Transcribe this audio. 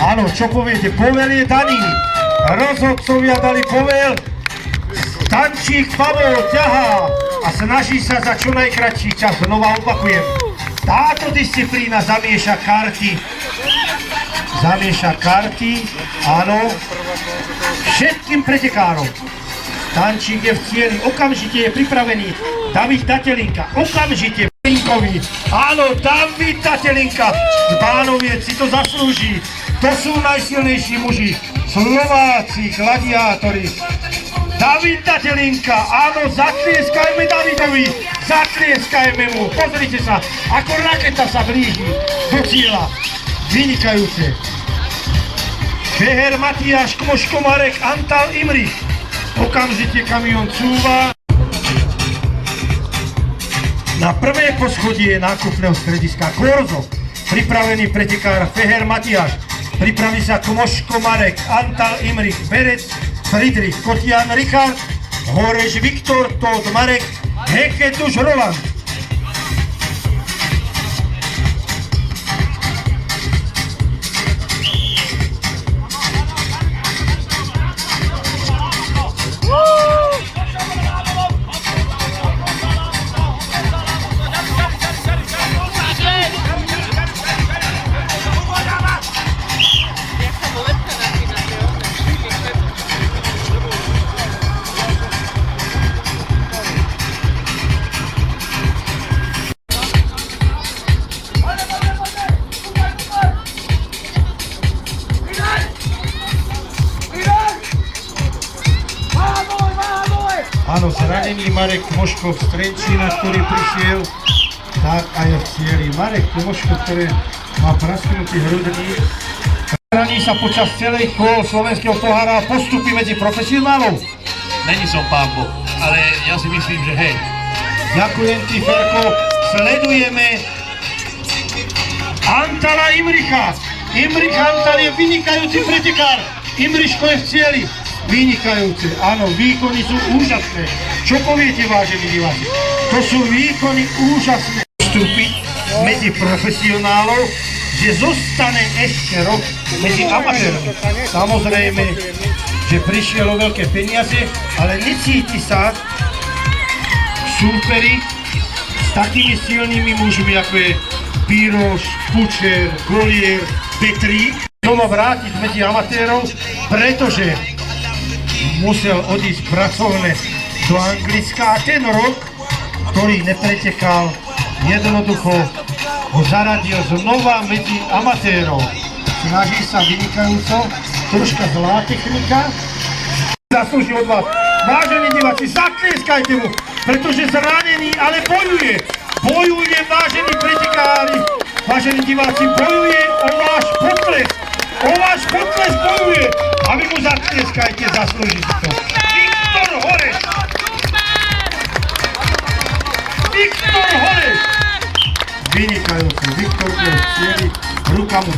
Áno, čo poviete? Povel je daný. Rozhodcovia dali povel. Tančík Pavol ťahá a snaží sa za čo najkratší čas. Znova opakujem. Táto disciplína zamieša karty. Zamieša karty, áno, všetkým pretekárom. Tančík je v cieli, okamžite je pripravený. David Tatelinka, okamžite Tatelinkovi. Áno, David Tatelinka z Bánoviec si to zaslúži. To sú najsilnejší muži, Slováci, gladiátori. David Tatelinka, áno, zatlieskajme Davidovi, zatlieskajme mu. Pozrite sa, ako raketa sa blíži do cieľa. Vynikajúce. Feher Matiáš, Kmoško Marek, Antal Imrich. Okamžite kamión cúva. Na prvé poschodie nákupného strediska Korzo pripravený pretekár Feher Matiáš. Pripraví sa Kmoško Marek, Antal Imrich, Berec, Friedrich, Kotian Richard, Horeš Viktor, Tóth Marek, Heketuš Roland. Áno, zranený Marek Kmoško z Trenčína, ktorý prišiel, tak aj v cieli. Marek Kmoško, ktorý má prasknutý hrudník. Zraní sa počas celej kôl slovenského pohára postupy medzi profesionálov. Není som pán Boh, ale ja si myslím, že hej. Ďakujem ti, Ferko. Sledujeme Antala Imricha. Imrich Antal je vynikajúci pretekár. Imriško je v cieli. Vynikajúce, áno, výkony sú úžasné. Čo poviete, vážení diváci? To sú výkony úžasné. Vstúpiť medzi profesionálov, že zostane ešte rok medzi amatérmi. Samozrejme, že prišiel o veľké peniaze, ale necíti sa súperi s takými silnými mužmi, ako je Píroš, Kučer, Golier, Petrík. Doma vrátiť medzi amatérov, pretože musel odísť pracovne do Anglicka a ten rok, ktorý nepretekal, jednoducho ho zaradil znova medzi amatérov. Snaží sa vynikajúco, troška zlá technika. Zaslúži od vás. Vážení diváci, zatlieskajte mu, pretože zranený, ale bojuje. Bojuje, vážení pretekári. Vážení diváci, bojuje o váš potlesk. O váš potlesk bojuje. A vy mu zatlieskajte, zaslúži si to. Viktor Horeš! Viktor Horeš! Vynikajúci, Viktor je v cieli, ruka mu